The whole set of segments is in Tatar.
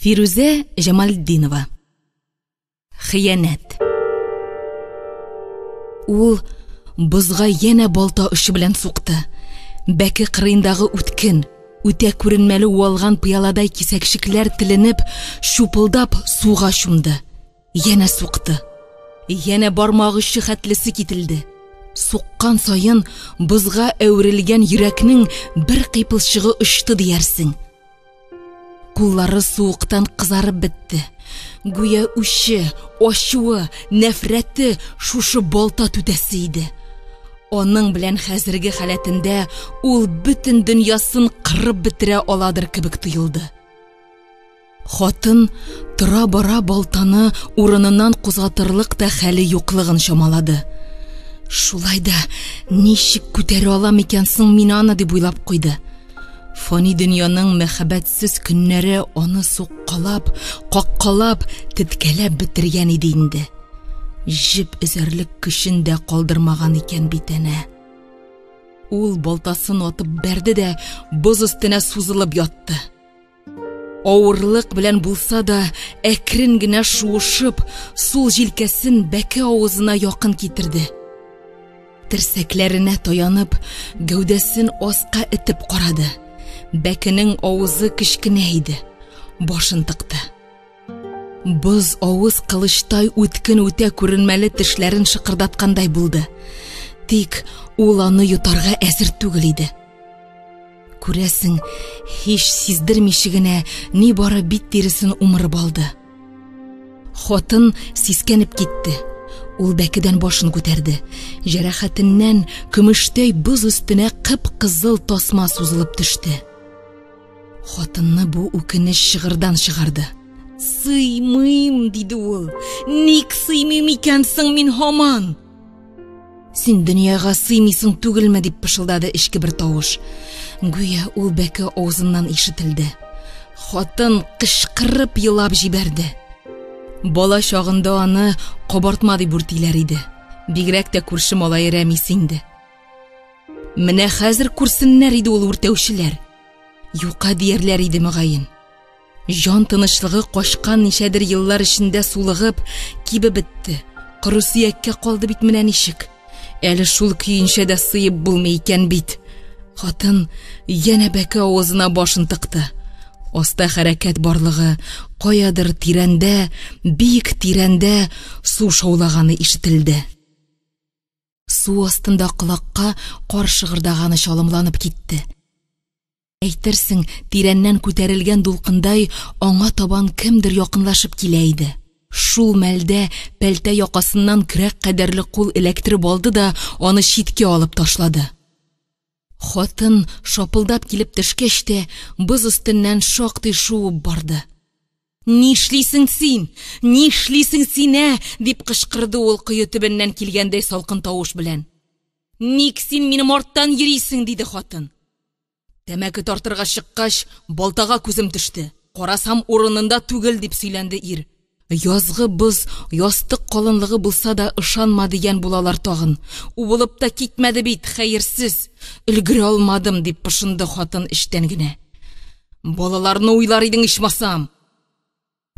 Фирүзә Жамалетдинова. Хыянат. Ул бызга яна балта ұшы белән суқты. Бәке кырыйындагы үткен, үтә күренмәле уалган пыяладай кисәкшекләр теленеп, шупылдап суга шумды. Яна суқты. Яна бармагы хәтлесе кителде. Суккан сайын бызга әүрелгән йөрәкнең бер кыйпылчыгы очты диярсең. Куллары суыктан кызарып бетте. Гүя үше, ачуы, нәфрәте шушы балта түтәсе иде. Оның белән хәзерге халәтендә ул бөтен дөньясын кырып бетерә аладыр кебек тоелды. Хатын тора-бара балтаны урыныннан кузгатырлык та хәле юклыгын чамалады. Шулай да ничек күтәрә алам икән соң мин аны дип уйлап куйды. Фани дөньяның мәхәббәтсез көннәре аны суккалап, каккалап, теткәләп бетергән иде инде. Җеп эзәрлек көчен дә калдырмаган икән бит әнә. Ул балтасын атып бәрде дә боз өстенә сузылып ятты. Авырлык белән булса да әкрен генә шуышып, сул җилкәсен бәке авызына якын китерде. Терсәкләренә таянып, гәүдәсен аска этеп карады. Бәкенең авызы кечкенә иде. Башын тыкты. Боз авыз кылычтай үткен үтә күренмәле тешләрен шыкырдаткандай булды. Тик ул аны йотарга әзер түгел иде. Күрәсең, һич сиздермичә генә ни бары бит тиресен умырып алды. Хатын сискәнеп китте. Ул бәкедән башын күтәрде. Җәрәхәтеннән көмештәй боз өстенә кып-кызыл тасма сузылып төште. Хатынны бу үкенеч шыгырдан чыгарды. Сыймыйм, диде ул. Ник сыймыйм икән соң мин һаман? Син дөньяга сыймыйсың түгелме, дип пышылдады эчке бер тавыш. Гүя ул бәке авызыннан ишетелде. Хатын кычкырып елап җибәрде. Бала чагында аны кабартма дип үртиләр иде. Бигрәк тә күрше малае Рәмис инде. Менә хәзер күрсеннәр иде ул үртәүчеләр. Юка диярләр иде мөгаен. Жан тынычлыгы качкан ничәдер еллар эчендә сулыгып, кибе бетте. Коры сөяккә калды бит менә ничек. Әле шул көенчә дә сыеп булмый икән бит. Хатын яна бәке авызына башын тыкты. Оста хәрәкәт барлыгы, каядыр тирәндә, бик тирәндә су шаулаганы ишетелде. Су астында колакка кар шыгырдаганы чалымланып китте. Әйтерсең, тирәннән күтәрелгән дулкындай аңа табан кемдер якынлашып килә иде. Шул мәлдә пәлтә якасыннан көрәк кадәрле кул эләктереп алды да аны читкә алып ташлады. Хатын шапылдап килеп төшкәч тә боз өстеннән шактый шуып барды. Нишлисең син? Нишлисең синә? Дип кычкырды ул кое төбеннән килгәндәй салкын тавыш белән. Ник син минем арттан йөрисең? Диде хатын. Тәмәке тартырга чыккач, балтага күзем төште. Карасам урынында түгел, дип сөйләнде ир. Язгы боз ястык калынлыгы булса да ышанма дигән булалар тагын. Убылып та китмәде бит, хәерсез. Өлгерә алмадым, дип пышынды хатын эчтән генә. Балаларны уйлар идең ичмасам.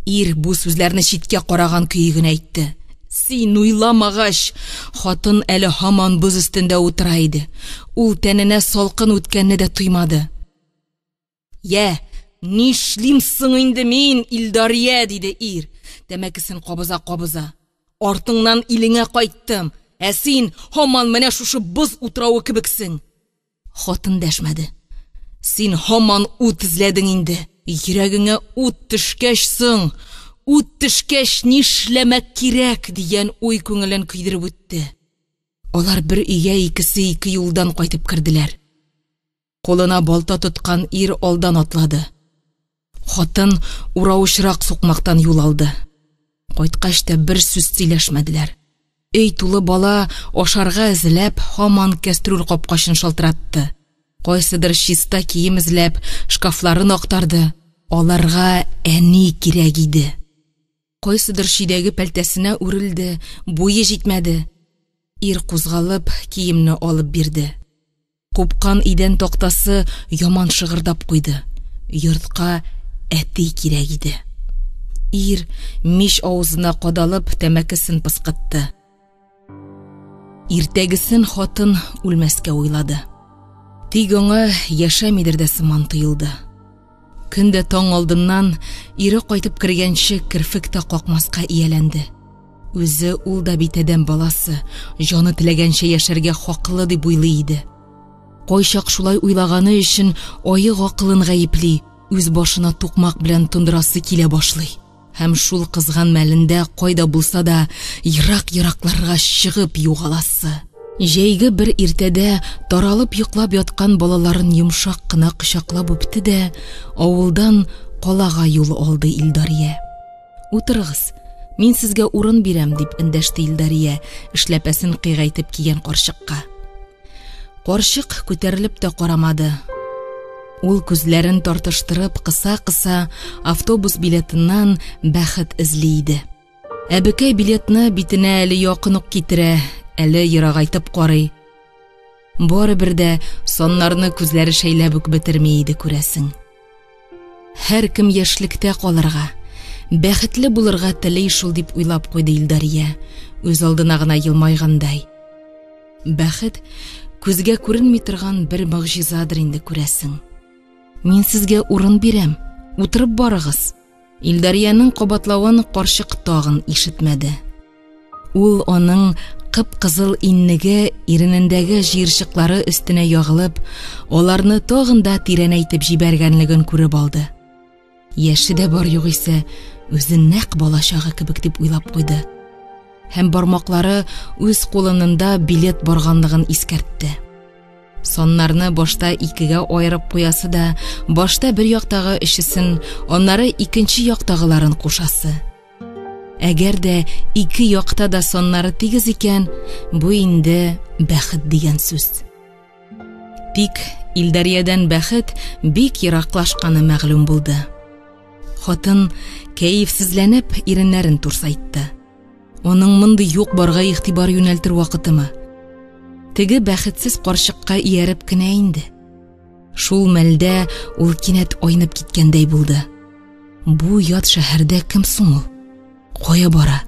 Ир бу сүзләрне читкә караган көе генә әйтте. Син уйламагач, хатын әле һаман боз өстендә утыра иде. Ул тәненә салкын үткәнне дә туймады. Я, нишлим соң инде мин, Илдария, диде ир. Тәмәкесен кабыза. Артыңнан илеңә кайттым. Ә син һаман менә шушы боз утрауы кебексең. Хатын дәшмәде. Син һаман ут эзләдең инде. Йөрәгеңә ут төшкәч соң, ут төшкәч нишләмәк кирәк дигән уй күңелен көйдереп үтте. Алар бер өйгә икесе ике юлдан кайтып керделәр. Колына балта тоткан ир алдан атлады. Хатын уравышрак сукмактан юл алды. Кайткач та бер сүз сөйләшмәделәр. Өй тулы бала ашарга эзләп һаман кәстрүл капкачын шалтыратты. Кайсыдыр чиста кием эзләп шкафларын актарды. Аларга әни кирәк иде. Кайсыдыр шидәге пәлтәсенә үрелде, буе җитмәде. Ир кузгалып киемне алып бирде. Купкан идән тактасы яман шыгырдап куйды. Йортка әти кирәк иде. Ир миш авызына кадалып тәмәкесен пыскытты. Иртәгесен хатын үлмәскә уйлады. Тик аңа яшәмидер дә сыман тоелды. Көндә таң алдыннан ире кайтып кергәнче керфек тә какмаска ияләнде. Үзе ул да бит адәм баласы, җаны теләгәнчә яшәргә хаклы дип уйлый иде. Кайчак шулай уйлаганы өчен аек акылын гаепли, үз башына тукмак белән тундырасы килә башлый. Һәм шул кызган мәлендә кайда булса да ерак-еракларга чыгып югаласы. Җәйге бер иртәдә таралып йоклап яткан балаларын йомшак кына кочаклап үпте дә, авылдан калага юл алды Илдария. Утырыгыз, мин сезгә урын бирәм, дип эндәште Илдария, эшләпәсен кыйгайтып кигән карчыкка. Карчык күтәрелеп тә карамады. Ул күзләрен тартыштырып кыса-кыса автобус билетыннан бәхет эзли иде. Әбекәй билетны битенә әле якын ук китерә, әле ерагайтып карый. Барыбер дә саннарны күзләре шәйләп үк бетерми иде күрәсең. Һәр кем яшьлектә калырга, бәхетле булырга теләй шул дип уйлап куйды Илдария, үз алдына гына елмайгандай. Бәхет күзгә күренми торган бер мөгъҗизадыр инде күрәсең. Мин сезгә урын бирәм, утырып барыгыз. Илдарияның кабатлавын карчык тагын ишетмәде. Ул аның кып-кызыл иннеге иренендәге җыерчыклары өстенә ягылып, аларны тагын да тирәнәйтеп җибәргәнлеген күреп алды. Яше дә бар югыйсә, үзен нәкъ балачагы кебек дип уйлап куйды. Һәм бармаклары үз кулынында билет барганлыгын искәртте. Саннарны башта икегә аерып куясы да, башта бер яктагы өчесен, аннары икенче яктагыларын кушасы. Әгәр дә ике якта да саннары тигез икән, бу инде бәхет дигән сүз. Тик Илдариядән бәхет бик ераклашканы мәгълүм булды. Хатын кәефсезләнеп иреннәрен турсайтты. Оның монды юк барга игътибар юнәлтер вакытымы? Теге бәхетсез карчыкка ияреп кенә инде. Шул мәлдә ул кинәт айнып киткәндәй булды. Бу ят шәһәрдә кем соң ул? Кая бара?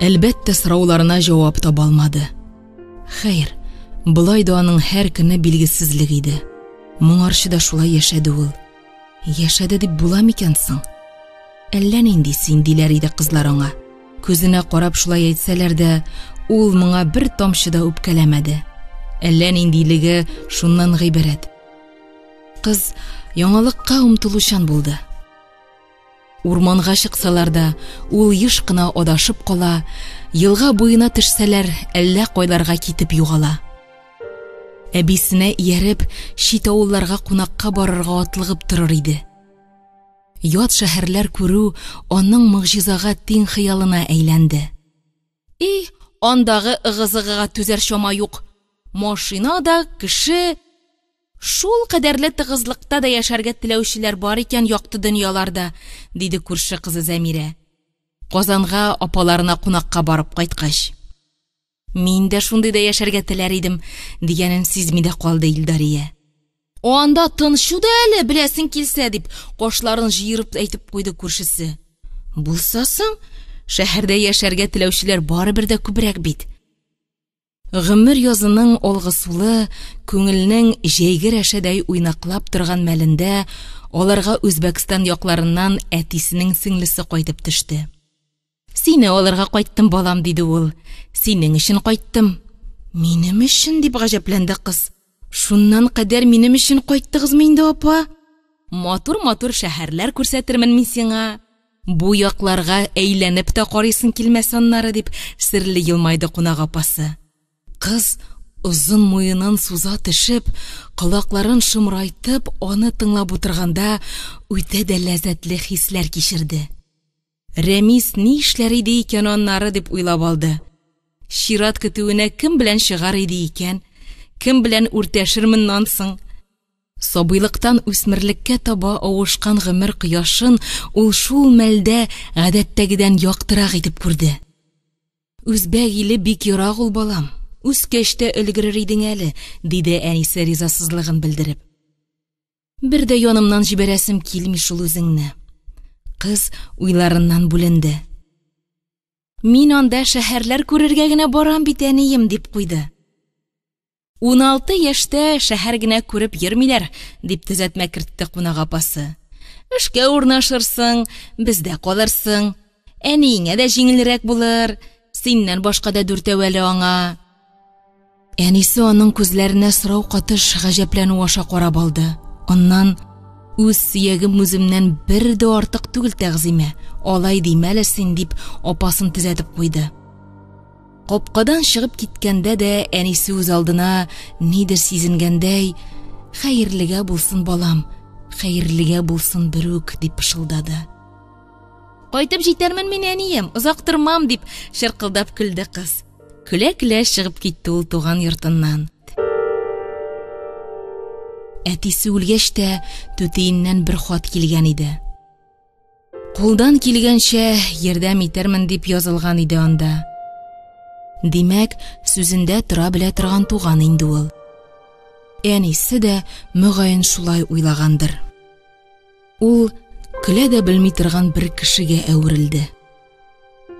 Әлбәттә сорауларына җавап таба алмады. Хәер, булай да аның һәр көне билгесезлек иде. Моңарчы да шулай яшәде ул. Яшәде дип була микән соң? Әллә нинди син диләр иде кызлар аңа. Күзенә карап шулай әйтсәләр дә, ул моңа бер тамчы да үпкәләмәде. Әллә ниндилеге шуннан гыйбарәт. Кыз яңалыкка умтылучан булды. Урманга чыксалар да, ул еш кына адашып кала, елга буена төшсәләр, әллә кайларга китеп югала. Әбисенә ияреп, чит авылларга кунакка барырга атлыгып торыр иде. Ят шәһәрләр күрү аның мөгъҗизага тиң хыялына әйләнде. Андагы ыгызыгыга түзәр чама юк. Машина да, кеше... Шул кадәрле тыгызлыкта да яшәргә теләүчеләр бар икән якты дөньяларда, диде күрше кызы Зәмирә. Казанга апаларына кунакка барып кайткач. Мин дә шундый да яшәргә теләр идем, дигәнен сизми дә калды Илдария. Анда тынчу да әле, беләсең килсә, дип кашларын җыерып әйтеп куйды күршесе. Булсасын, шәһәрдә яшәргә теләүчеләр барыбер дә күбрәк бит. Гомер язының алгысулы, күңелнең җәйге рәшәдәй уйнаклап торган мәлендә аларга Үзбәкстан якларыннан әтисенең сеңлесе кайтып төште. Сине аларга кайттым, балам, диде ул. Синең өчен кайттым. Минем өчен, дип гаҗәпләнде кыз. Шуннан кадәр минем өчен кайттыгызмы инде, апа? Матур-матур шәһәрләр күрсәтермен мин сиңа. Бу якларга әйләнеп тә карыйсың килмәс аннары, дип серле елмайды кунак апасы. Кыз озын муенын суза төшеп, колакларын шымрайтып, аны тыңлап утырганда үтә дә ләззәтле хисләр кичерде. Рәмис ни эшләр иде икән аннары, дип уйлап алды. Шират көтүенә кем белән чыгар иде икән? Кем белән үртәшер моннан соң? Сабыйлыктан үсмерлеккә таба авышкан гомер кояшын ул шул мәлдә гадәттәгедән яктырак итеп күрде. Үзбәк иле бик ерак ул, балам. Үскәчтә өлгерер идең әле, диде әнисе ризасызлыгын белдереп. Бер дә янымнан җибәрәсем килми шул үзеңне. кыз уйларыннан бүленде. Мин анда шәһәрләр күрергә генә барам бит әнием, дип куйды. 16 яшьтә шәһәр генә күреп йөрмиләр, дип төзәтмә кертте кунак апасы. Эшкә урнашырсың, бездә калырсың. Әниеңә дә җиңелрәк булыр, синнән башка да дүртәвәле аңа. Әнисе аның күзләренә сорау катыш гаҗәпләнү аша карап алды. Аннан үз сөягем үземнән бер дә артык түгел, Тәгъзимә, алай димәле син, дип апасын төзәтеп куйды. Капкадан чыгып киткәндә дә әнисе үз алдына нидер сизенгәндәй, хәерлегә булсын балам, хәерлегә булсын берүк, дип пышылдады. Кайтып җитәрмен мин әнием, озак тормам, дип шыркылдап көлде кыз. Көлә-көлә чыгып китте ул туган йортыннан. Әтисе үлгәч тә түтиеннән бер хат килгән иде. Кулдан килгәнчә ярдәм итәрмен дип язылган иде анда. Димәк, сүзендә тора белә торган туган инде ул. Әнисе дә мөгаен шулай уйлагандыр. Ул көлә дә белми торган бер кешегә әверелде.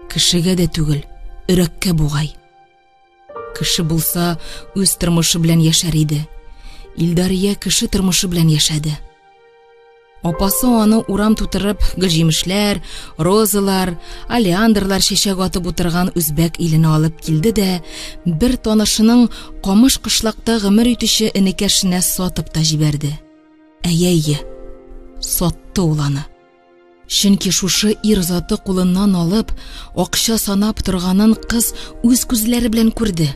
Кешегә дә түгел, өрәккә бугай. Кеше булса, үз тормышы белән яшәр иде. Илдария кеше тормышы белән яшәде. Апасы аны урам тутырып, гөлҗимешләр, розалар, алиандрлар чәчәк атып утырган үзбәк иленә алып килде дә, бер танышының камыш кышлакта гомер итүче энекәшенә сатып та җибәрде. Әйе, сатты ул аны. Чөнки шушы ир заты кулыннан алып, акча санап торганын кыз үз күзләре белән күрде.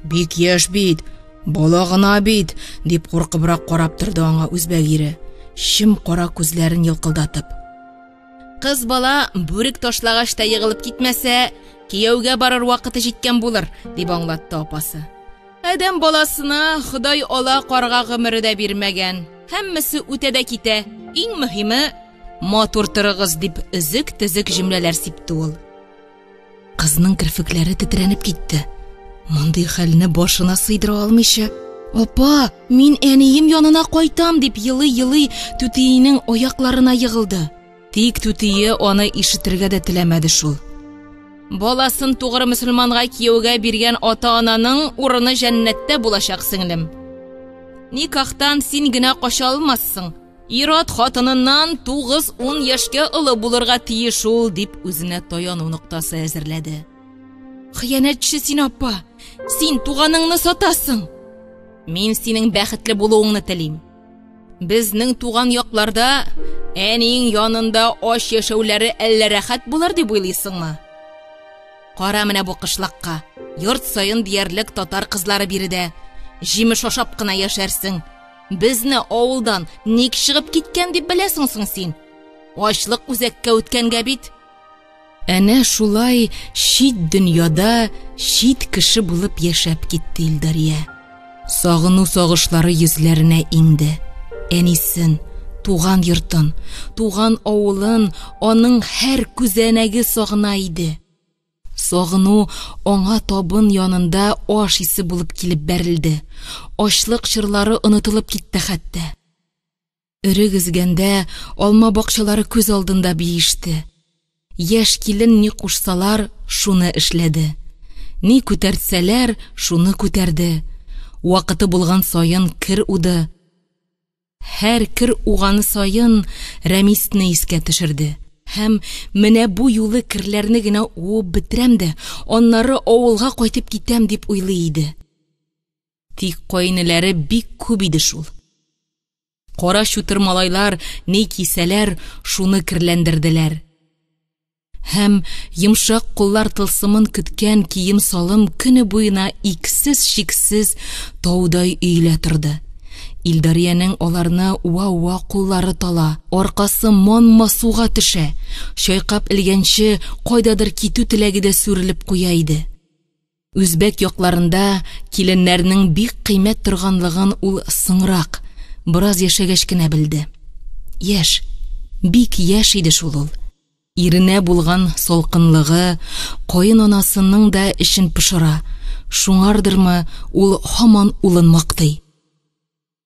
Бик яшь бит, бала гына бит, дип куркыбрак карап торды аңа үзбәк ире, шим кара күзләрен йылкылдатып. Кыз бала бүрек ташлагач та егылып китмәсә, кияүгә барыр вакыты җиткән булыр, дип аңлатты апасы. Адәм баласына Ходай ала карга гомере дә бирмәгән. Һәммәсе үтә дә китә. Иң мөһиме матур торыгыз, дип өзек-тезек җөмләләр сипте ул. Кызның кирфекләре тетрәнеп китте. Мондый хәлне башына сыйдыра алмыйча, "Апа, мин әнием янына кайтам", дип елый-елый түтиенең аякларына егылды. Тик түтие аны ишетергә дә теләмәде шул. Баласын тугры мөселманга кияүгә биргән ата-ананың урыны җәннәттә булачак, сеңлем. Никахтан син генә кача алмассың. Ират хатыныннан 9-10 яшькә олы булырга тиеш ул, дип үзенә таяну ноктасы әзерләде. Хыянәтче син, апа, син туганыңны сатасың. Мин синең бәхетле булуыңны телим. Безнең туган якларда әниң янында аш яшәүләре әллә рәхәт булыр дип уйлыйсыңмы? Кара менә бу кышлакка, йорт сайын диярлек татар кызлары биредә. Җимеш ашап кына яшәрсең. Безне авылдан ник чыгып киткән дип беләсең соң син? Ачлык үзәккә үткәнгә бит. Әнә шулай чит дөньяда чит кеше булып яшәп китте Илдария. Сагыну сагышлары йөзләренә инде. Әнисен, туган йортын, туган авылын, аның һәр күзәнәге сагына иде. Сагыну аңа табын янында аш исе булып килеп бәрелде. Ачлык чырлары онытылып китте хәтта. Өрек өзгәндә алма бакчалары күз алдында биеште. Яшь килен ни кушсалар, шуны эшләде. Ни күтәртсәләр, шуны күтәрде. Вакыты булган саен кир уды. Һәр кир уганы саен Рәмисне искә төшерде. Һәм менә бу юлы кирләрне генә уып битерәм дә, аннары авылга кайтып китәм дип уйлый иде. Тик кайнылары бик күп иде шул. Кара шутыр малайлар ни кисәләр, шуны кирләндерделәр. Һәм йомшак куллар тылсымын көткән кием салым көне буена иксез-шиксез таудай өйлә торды. Илдариянең аларны уа-уа куллары тала, аркасы манма суга төшә, чайкап илгәнче кайдадыр китү теләге дә сүрелеп куя иде. Үзбәк якларында киленнәрнең бик кыйммәт торганлыгын ул соңрак, бераз яшәгәч кенә белде. Яшь, бик яшь иде шул ул. Иренә булган салкынлыгы кайын анасының да эшен пошыра. Шуңардырмы ул һаман улын мактый.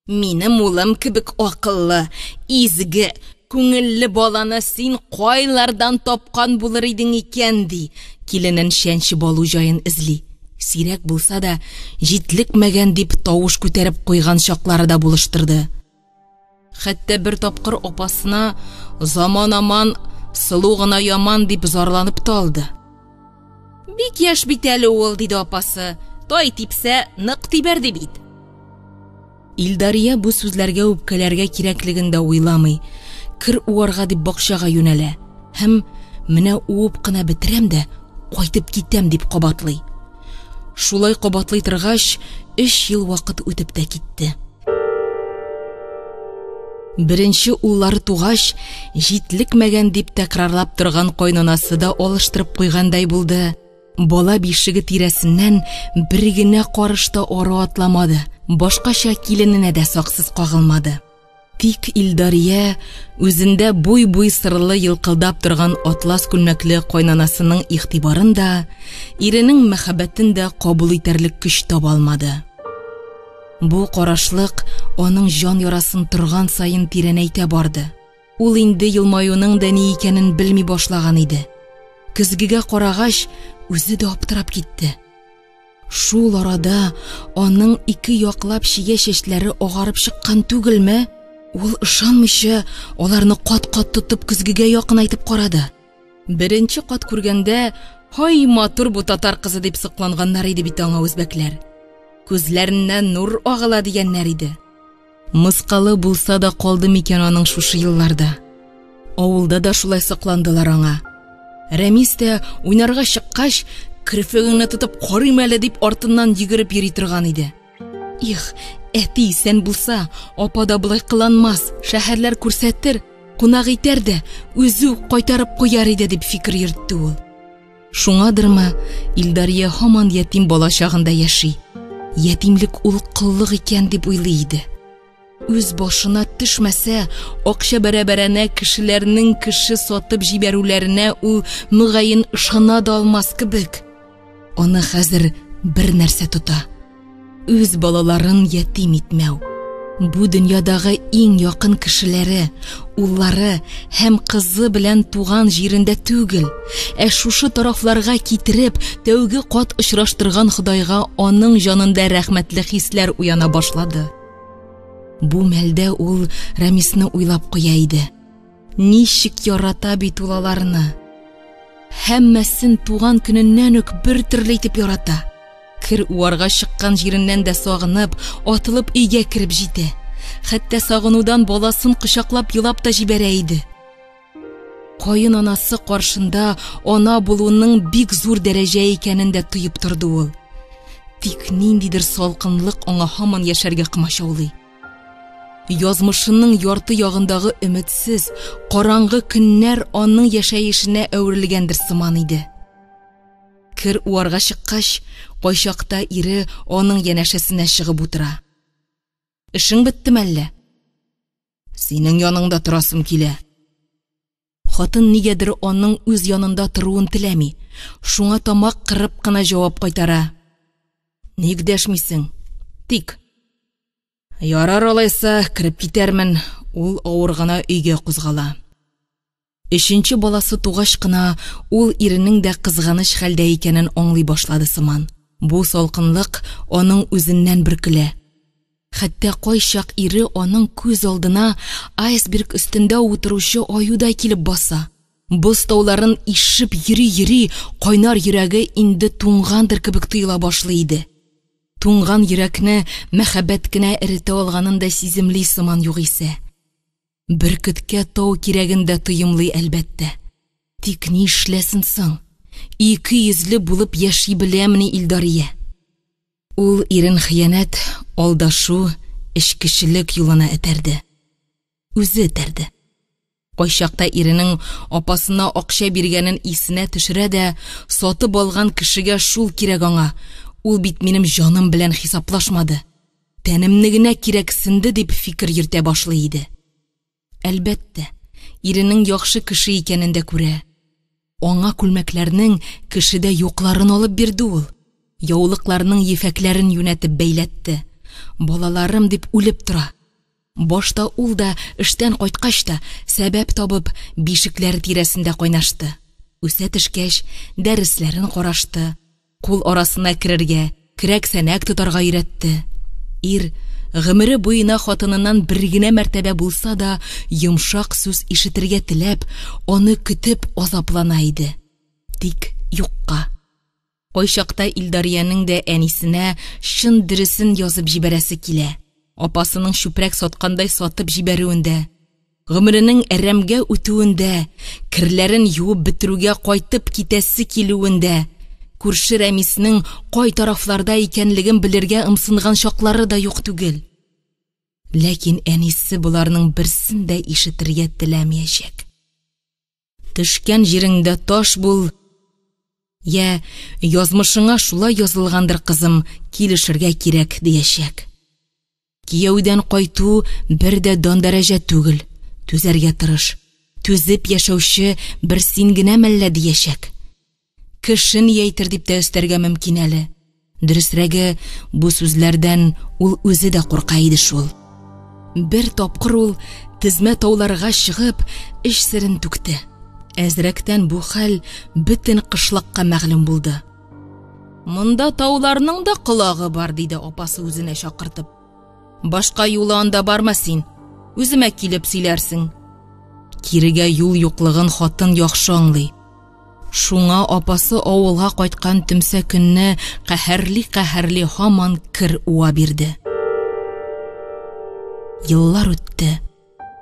Минем улым кебек акыллы, изге, күңелле баланы син кайлардан тапкан булыр идең икән ди. Киленен шәнчеп алу җаен эзли. Сирәк булса да, җитлекмәгән дип тавыш күтәреп куйган чаклары да булыштырды. Хәтта бер тапкыр апасына заман-аман сылу гына яман дип зарланып та алды. Бик яшь бит әле ул, диде апасы. Тай типсә, нык тибәрде бит. Илдария бу сүзләргә үпкәләргә кирәклеген дә уйламый, кир уарга дип бакчага юнәлә. Һәм менә уып кына битерәм дә кайтып китәм дип кабатлый. Шулай кабатлый торгач, 3 ел вакыт үтеп тә китте. Беренче уллары тугач, җитлекмәгән дип тәкрарлап торган кайнанасы да алыштырып куйгандай булды. Бала бишеге тирәсеннән бер генә карышта ары атламады. Башкача килененә дә саксыз кагылмады. Тик Илдария үзендә буй-буй сырлы йылкылдап торган атлас күлмәкле кайнанасының игътибарын да, иренең мәхәббәтен дә кабул итәрлек көч таба алмады. Бу карашлык аның җан ярасын торган сайын тирәнәйтә барды. Ул инде елмаюның да ни икәнен белми башлаган иде. Көзгегә карагач, үзе дә аптырап китте. Шул арада аның ике яклап чигә чәчләре агарып чыккан түгелме? Ул ышанмыйча аларны кат-кат тотып көзгегә якынайтып карады. Беренче кат күргәндә, "Һай, матур бу татар кызы" дип сыкланганнар иде бит аңа үзбәкләр. Күзләреннән нур агыла дигәннәр иде. Мыскалы булса да калды микән аның шушы елларда. Авылда да шулай сыкландылар аңа. Рәмис тә уйнарга чыккач, кирфегеңне тотып карыйм әле дип артыннан йөгереп йөри торган иде. Их, әти исән булса, апа да булай кыланмас, шәһәрләр күрсәтер, кунак итәр дә, үзе кайтарып куяр иде дип фикер йөртте ул. Шуңадырмы, Илдария һаман ятим бала чагында яши. Ятимлек ул кыллык икән дип уйлый иде. Үз башына төшмәсә, акча бәрабәренә кешеләрнең кеше сатып җибәрүләренә ул мөгаен ышана да алмас кебек. Аны хәзер бер нәрсә тота. Үз балаларын ятим итмәү. Бу дөньядагы иң якын кешеләре, уллары һәм кызы белән туган җирендә түгел, шушы тарафларга китереп, тәүге кат очраштырган Худайга аның җанында рәхмәтле хисләр уяна башлады. Бу мәлдә ул Рәмисне уйлап куя иде. Ничек ярата бит ул аларны. Һәммәсен туган көненнән үк бер төрле итеп ярата. Кир уарга чыккан җиреннән дә сагынып, атылып өйгә кирип җитә. Хәтта сагынудан баласын кочаклап елап та җибәрә иде. Кайын анасы каршында ана булуның бик зур дәрәҗә икәнен дә тоеп торды ул. Тик ниндидер салкынлык аңа һаман яшәргә кымачаулый. Язмышының ярты ягындагы өметсез, караңгы көннәр аның яшәешенә әверелгәндер сыман иде. Кир уарга чыккач, кайчакта ире аның янәшәсенә чыгып утыра. "Эшең биттеме әллә?" "Синең яныңда торасым килә." Хатын нигәдер аның үз янында торуын теләми, шуңа тамак кырып кына җавап кайтара. "Ник дәшмисең? Тик." "Ярар алайса, кирип китәрмен." Ул авыр гына өйгә кузгала. Өченче баласы тугач кына ул иренең дә кызганыч хәлдә икәнен аңлый башлады сыман. Бу салкынлык аның үзеннән бөркелә. Хәтта кайчак ире аның күз алдына айсберг өстендә утыручы аюдай килеп баса. Боз тауларын ишеп йөри-йөри, кайнар йөрәге инде туңгандыр кебек тоела башлый иде. Туңган йөрәкне мәхәббәт кенә эретә алганын да сиземли сыман югыйсә. Бөркеткә тау кирәген дә тоемлый әлбәттә. Тик ни эшләсен соң? Ике йөзле булып яши беләмени Илдария? Ул ирен хыянәт, алдашу, эчкечелек юлына этәрде. Үзе этәрде. Кайчакта иренең апасына акча биргәнен исенә төшерә дә, сатып алган кешегә шул кирәк аңа. Ул бит минем җаным белән хисаплашмады. Тәнемне генә кирәксенде дип фикер йөртә башлый иде. Әлбәттә, иренең яхшы кеше икәнен дә күрә. Аңа күлмәкләрнең кешедә юкларын алып бирде ул. Яулыкларның ефәкләрен юнәтеп бәйләтте. Балаларым дип үлеп тора. Башта ул да эштән кайткач та сәбәп табып бишекләр тирәсендә кайнашты. Үсә төшкәч, дәресләрен карашты, кул арасына керергә, керәк-сәнәк тотарга өйрәтте. Ир гомере буена хатыныннан бер генә мәртәбә булса да йомшак сүз ишетергә теләп, аны көтеп азаплана иде. Тик юкка. Кайчакта Илдарияның да әнисенә шын дөресен язып җибәрәсе килә. Апасының чүпрәк саткандай сатып җибәрүендә, гомеренең әрәмгә үтүендә, кирләрен юып бетерүгә кайтып китәсе килүендә, күрше Рәмиснең кай тарафларда икәнлеген белергә ымсынган чаклары да юк түгел. Ләкин әнисе буларның берсен дә ишетергә теләмәячәк. Төшкән җиреңдә таш бул, я язмышыңа шулай язылгандыр кызым, килешергә кирәк диячәк. Кияүдән кайту бер дә дан дәрәҗә түгел, түзәргә тырыш. Түзеп яшәүче бер син генә мәллә диячәк. Кешен әйтер дип тә өстәргә мөмкин әле. Дөресрәге, бу сүзләрдән ул үзе дә курка иде шул. Бер тапкыр ул тезмә тауларга чыгып, эш серен түкте. Әзрәктән бу хәл бөтен кышлакка мәгълүм булды. Монда тауларның да кылагы бар, диде апасы үзенә чакыртып. Башка юлы анда барма син, үземә килеп сөйләрсең. Кирегә юл юклыгын хатын яхшы аңлый. Шуңа апасы авылга кайткан төмсә көнне каһәрли һаман кир уа бирде. Еллар үтте.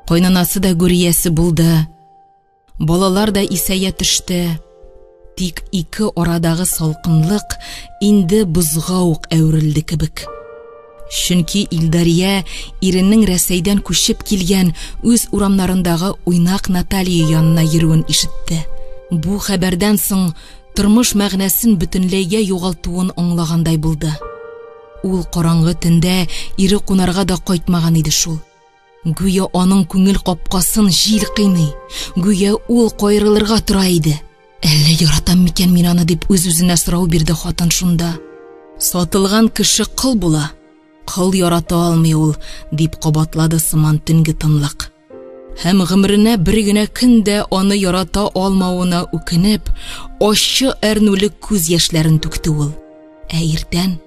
Кайнанасы да гүриясе булды. Балалар да исәя төште. Тик ике арадагы салкынлык инде бузга ук әверелде кебек. Чөнки Илдария иренең Рәсәйдән күчеп килгән үз урамнарындагы уйнак Наталья янына йөрүен ишетте. Бу хәбәрдән соң тормыш мәгънәсен бөтенләйгә югалтуын аңлагандай булды. Ул караңгы төндә ире кунарга да кайтмаган иде шул. Гүя аның күңел капкасын җил кыйный, гүя ул кайрылырга тора иде. Әллә яратам микән мин аны дип үз-үзенә сорау бирде хатын шунда. Сатылган кеше кыл була. Кыл ярата алмый ул, дип кабатлады сыман төнге тынлык. Һәм гомеренә бер генә көндә аны ярата алмавына үкенеп, ачы әрнүле күз яшьләрен түкте ул. Ә иртән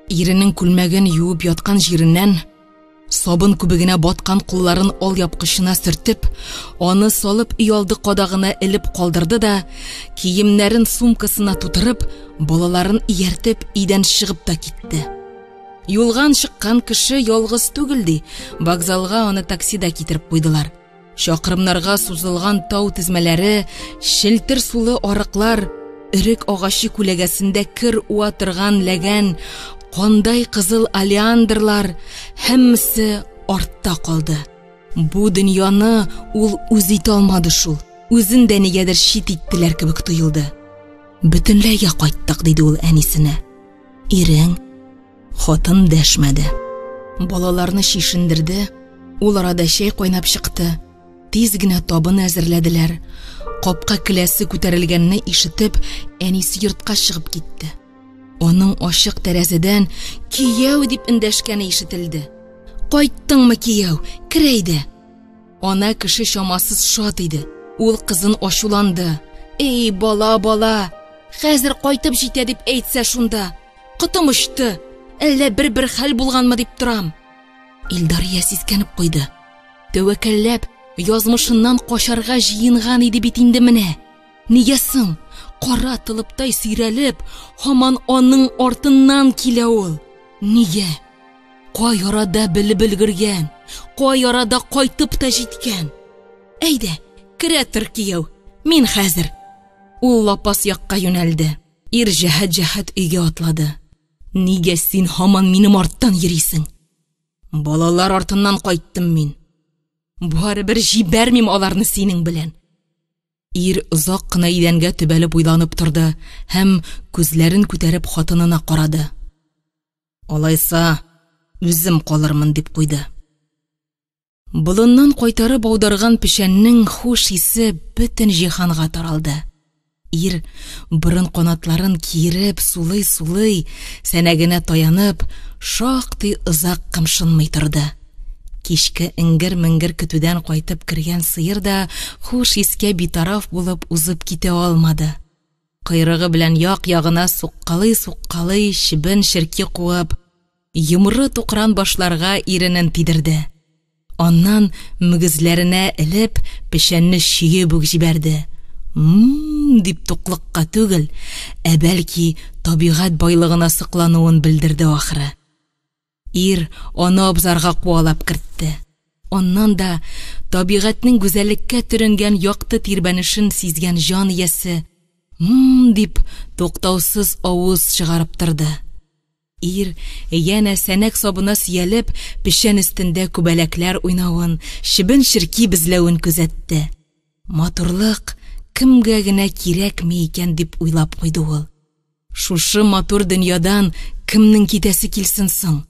иренең күлмәген юып яткан җиреннән сабын күбегенә баткан кулларын ал япкычына сөртеп, аны салып өйалды кадагына элеп калдырды да, киемнәрен сумкасына тутырып, балаларын ияртеп өйдән чыгып та китте. Юлган чыккан кеше ялгыз түгел ди, вокзалга аны таксида китереп куйдылар. Чакрымнарга сузылган тау тизмәләре, шелтер сулы арыклар, өрек агачы күләгәсендә кир уа торган ләгән, кандай кызыл алиандрлар, һәммәсе артта калды. Бу дөньяны ул үз итә алмады шул. Үзен дә нигәдер чит иттеләр кебек тоелды. Бөтенләйгә кайттык, диде ул әнисенә. Ирең хатын дәшмәде. Балаларны шишендерде, ул арада чәй кайнап чыкты. Тиз генә табын әзерләделәр. Капка киләсе күтәрелгәнне ишетеп, әнисе йортка чыгып китте. Аның ачык тәрәзәдән кияү дип эндәшкәне ишетелде. Кайттыңмы кияү? Кирәйде. Ана кеше чамасыз шат иде. Ул кызын ачуланды. Эй, бала, хәзер кайтып җитә дип әйтсә шунда. Кытым очты. Әллә бер хәл булганмы дип торам. Илдария сискәнеп куйды. Тәвәккәлләп, язмышыннан качарга җыенган иде бит инде менә. Нигә соң? Кара тылыптай сөйрәлеп, һаман аның артыннан килә ул. Нигә? Кай арада белеп өлгергән, кай арада кайтып та җиткән. Әйдә, керә тор кияү, мин хәзер. Ул лапас якка юнәлде. Ир җәһәт өйгә атлады. Нигә син һаман минем арттан йөрисең? Балалар артыннан кайттым мин. Барыбер җибәрмим аларны синең белән. Ир озак кына идәнгә төбәлеп уйланып торды һәм күзләрен күтәреп хатынына карады. Алайса, үзем калырмын дип куйды. Болыннан кайтарып аударган пешәннең хуш исе бөтен җиһанга таралды. Ир борын канатларын киереп, сулый, сәнәгенә таянып, шактый озак кымшынмый торды. Кичке иңгер-миңгер көтүдән кайтып кергән сыер да хуш искә битараф булып узып китә алмады. Койрыгы белән як-ягына суккалый-суккалый чебен ширки куып, йомры тукран башларга иренен тидерде. Аннан мөгезләренә элеп, пешәнне чөеп үк җибәрде. Дип туклыкка түгел, бәлки табигать байлыгына сыклануын белдерде ахыры. Ир аны абзарга куалап кертте. Аннан да табигатьнең гүзәллеккә төренгән якты тирбәнешен сизгән җан иясе дип туктаусыз авыз чыгарып торды. Ир янә сәнәк сабына сөялеп, пешән өстендә күбәләкләр уйнавын, чебен ширки безләвен күзәтте. Матурлык кемгә генә кирәкми икән дип уйлап куйды ул. Шушы матур дөньядан кемнең китәсе килсен соң?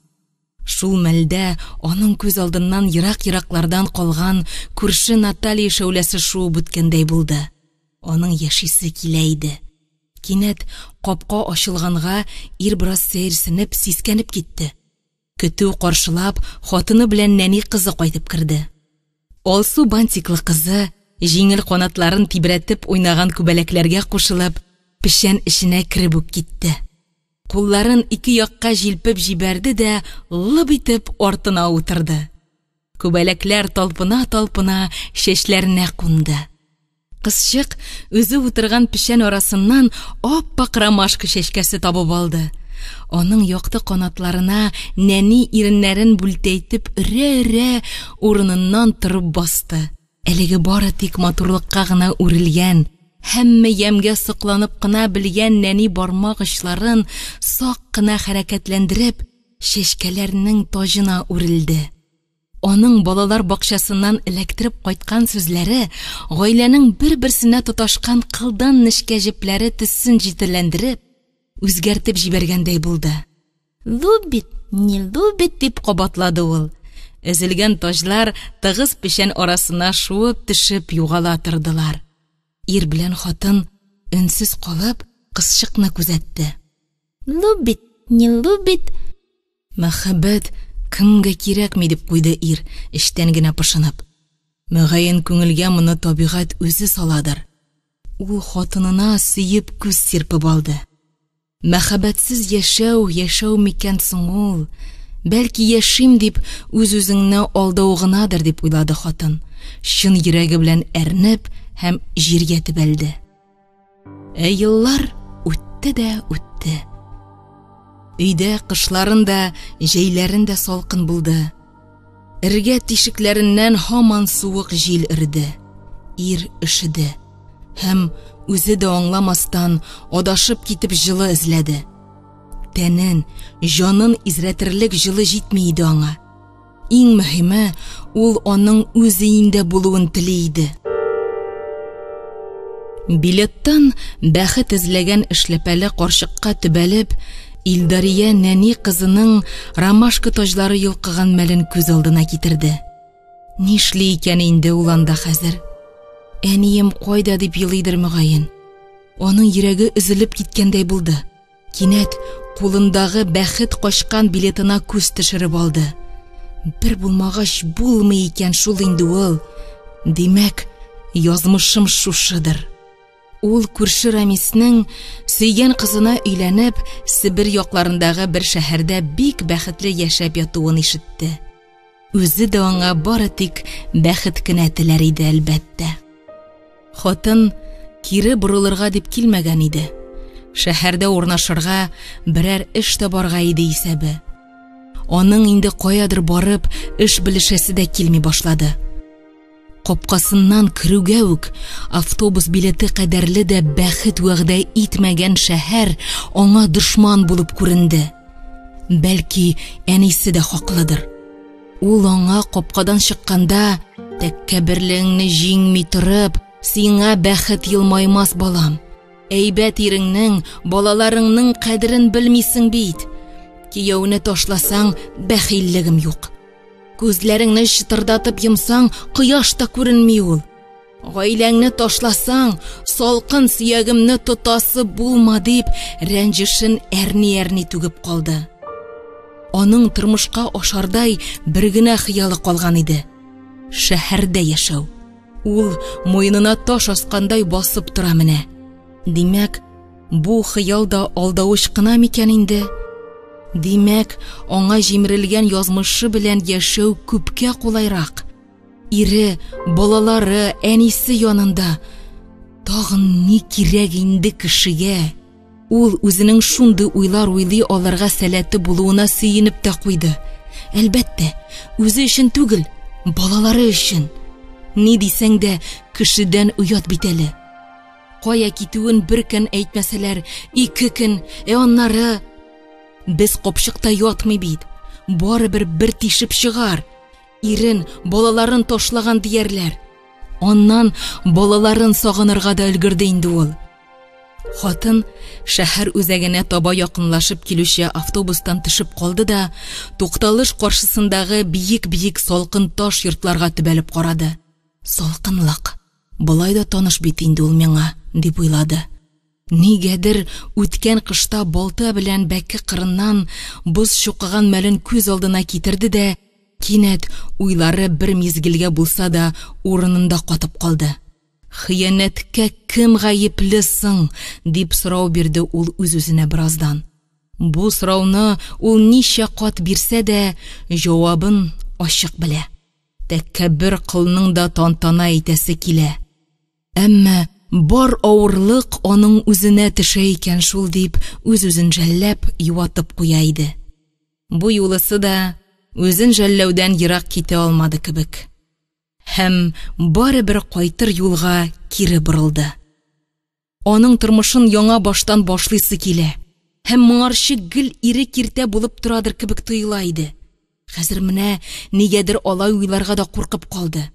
Шул мәлдә аның күз алдыннан ерак-ераклардан калган күрше Наталья шәүләсе шуып үткәндәй булды. Аның яшисе килә иде. Кинәт капка ачылганга ир бераз сәерсенеп, сискәнеп китте. Көтү каршылап, хатыны белән нәни кызы кайтып керде. Алсу бантиклы кызы, җиңел канатларын тибрәтеп уйнаган күбәләкләргә кушылып, пешән эченә кереп үк китте. Кулларын ике якка җилпеп җибәрде дә лып итеп артына утырды. Күбәләкләр талпына-талпына чәчләренә кунды. Кызчык үзе утырган пешән арасыннан ап-ак ромашка чәчкәсе табып алды. Аның якты канатларына нәни иреннәрен бүлтәйтеп үрә-үрә урыныннан торып басты. Әлеге бары тик матурлыкка гына үрелгән, һәммә ямгә сокланып кына белгән нәни бармак очларын сак кына хәрәкәтләндереп, чәчкәләрнең тажына үрелде. Аның балалар бакчасыннан эләктереп кайткан сүзләре гаиләнең бер-берсенә тоташкан кылдан нечкә җепләре төссен җитәләндереп, үзгәртеп җибәргәндәй булды. «Любит, не любит» дип кабатлады ул. Өзелгән таҗлар тыгыз пешән арасына шуып төшеп югала тордылар. Ир белән хатын өнсез калып кызчыкны күзәтте. «Любит, не любит». Мәхәббәт кемгә кирәкми дип куйды ир, эчтән генә пышынып. Мөгаен күңелгә моны табигать үзе саладыр. Ул хатынына сөеп күз сирпеп алды. Мәхәббәтсез яшәү микән соң ул? Бәлки яшим дип үз-үзеңне алдау гынадыр дип уйлады хатын. Чын йөрәге белән әрнеп һәм җиргә тибәлде. Еллар үтте дә үтте. Өйдә кышларын да, җәйләрен дә салкын булды. Иргә тишекләреннән һаман суык җил ирде. Ир ишеде һәм үзе дә аңламастан адашып китеп җылы эзләде. Тәнен, җанын изрәтерлек җылы җитми иде аңа. Иң мөһиме, ул аның үз өендә булуын тели иде. Билеттан бәхет эзләгән эшләпәле карчыкка төбәлеп, Илдария нәни кызының ромашка таҗлары йылкыган мәлен күз алдына китерде. Нишли икән инде ул анда хәзер? Әнием кайда дип елыйдыр мөгаен. Аның йөрәге üzülеп киткәндәй булды. Кинәт кулындагы бәхет качкан билетына күз төшереп алды. Бер булмагач булмый икән шул инде ул. Димәк, язмышым шушыдыр. Ул күрше Рамиснең сөйгән кызына өйләнеп, Себер якларындагы бер шәһәрдә бик бәхетле яшәп ятуын ишетте. Үзе дә аңа бары тик бәхет кенә теләр иде, әлбәттә. Хатын кире борылырга дип килмәгән иде. Шәһәрдә урнашырга, берәр эш табарга иде исәбе. Аның инде каядыр барып, эш белешәсе дә килми башлады. Капкасыннан керүгә үк автобус билеты кадәрле дә бәхет вәгъдә итмәгән шәһәр аңа дошман булып күренде. Бәлки, әнисе дә хаклыдыр. Ул аңа капкадан чыкканда, тәкәбберлегеңне җиңми торып, сиңа бәхет елмаймас балам. Әйбәт иреңнең, балаларыңның кадерен белмисең бит. Кияүне ташласаң, бәхиллегем юк. Күзләреңне чытырдатып йомсаң, кояш та күренми ул. Гаиләңне ташласаң, салкын сөягемне тотасы булма дип, рәнҗешен әрни-әрни түгеп калды. Аның тормышка ашардай бер генә хыялы калган иде. Шәһәрдә яшәү. Ул муенына таш аскандай басып тора менә. Димәк, бу хыял да алдавыч кына микән инде? Димәк, аңа җимерелгән язмышы белән яшәү күпкә кулайрак. Ире, балалары, әнисе янында. Тагын ни кирәк инде кешегә? Ул үзенең шундый уйлар уйлый алырга сәләте булуына сөенеп тә куйды. Әлбәттә, үзе өчен түгел, балалары өчен. Ни дисәң дә, кешедән уят бит әле. Кая китүен бер көн әйтмәсәләр, 2 көн, аннары без капчыкта ятмый бит. Барыбер бер тишеп чыгар. Ирен, балаларын ташлаган диярләр. Аннан балаларын сагынырга да өлгерде инде ул. Хатын шәһәр үзәгенә таба якынлашып килүче автобустан төшеп калды да, тукталыш каршысындагы биек-биек салкын таш йортларга төбәлеп карады. Салкынлык. Булай да таныш бит инде ул миңа, дип уйлады. Нигәдер үткән кышта балта белән бәке кырыннан боз чукыган мәлен күз алдына китерде дә, кинәт уйлары бер мизгелгә булса да урынында катып калды. Хыянәткә кем гаепле соң? Дип сорау бирде ул үз-үзенә бераздан. Бу сорауны ул ничә кат бирсә дә, җавабын ачык белә. Тәкәббер кылның да тантана итәсе килә. Әмма бар авырлык аның үзенә төшә икән шул дип, үз-үзен жәлләп, юатып куя иде. Бу юлысы да үзен жәлләүдән ерак китә алмады кебек. Һәм барыбер кайтыр юлга кире борылды. Аның тормышын яңа баштан башлыйсы килә. Һәм моңарчы гел ире киртә булып торадыр кебек тоела иде. Хәзер менә нигәдер алай уйларга да куркып калды.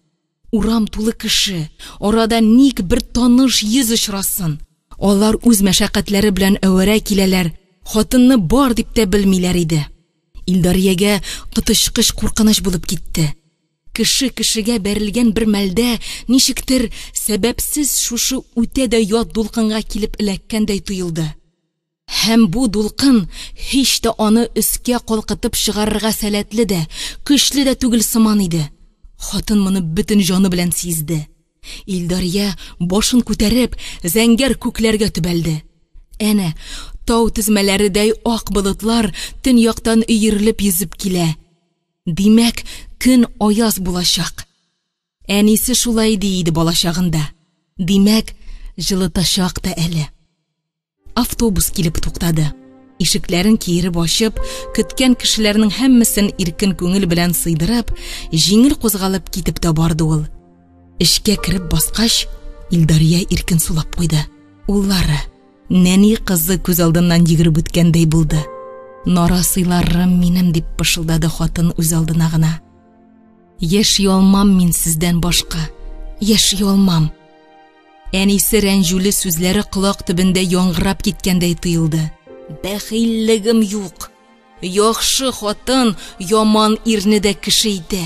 Урам тулы кеше, арада ник бер таныш йөз очрасын. Алар үз мәшәкатьләре белән әвәрә киләләр, хатынны бар дип тә белмиләр иде. Илдариягә кытышкыч куркыныч булып китте. Кеше кешегә бәрелгән бер мәлдә ничектер сәбәпсез шушы үтә дә ят дулкынга килеп эләккәндәй тоелды. Һәм бу дулкын һич тә аны өскә калкытып чыгарырга сәләтле дә, көчле дә түгел сыман иде. Хатын моны бөтен җаны белән сизде. Илдария башын күтәреп, зәңгәр күкләргә төбәлде. Әнә, тау тезмәләридәй ак болытлар төньяктан өерелеп йөзеп килә. Димәк, көн аяз булачак. Әнисе шулай диде балачагында. Димәк, җылытачак та әле. Автобус килеп туктады. Ишекләрен киереп ачып, көткән кешеләрнең һәммәсен иркен күңел белән сыйдырып, җиңел кузгалып китеп тә барды ул. Эшкә кереп баскач, Илдария иркен сулап куйды. Уллары, нәни кызы күз алдыннан йөгереп үткәндәй булды. Нарасыйларым минем, дип пышылдады хатын үз алдына гына. Яши алмам мин сездән башка. Яши алмам. Әнисе рәнҗүле сүзләре колак төбендә яңгырап киткәндәй тоелды. Бәхиллегем юк. Яхшы хатын яман ирне дә кеше итә.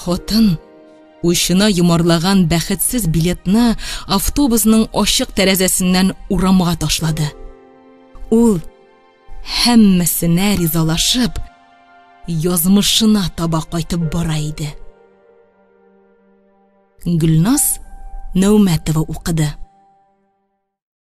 Хатын учына йомарлаган бәхетсез билетны автобусның ачык тәрәзәсеннән урамга ташлады. Ул һәммәсенә ризалашып, язмышына таба кайтып бара иде. Гөлназ Нәүмәтова укыды.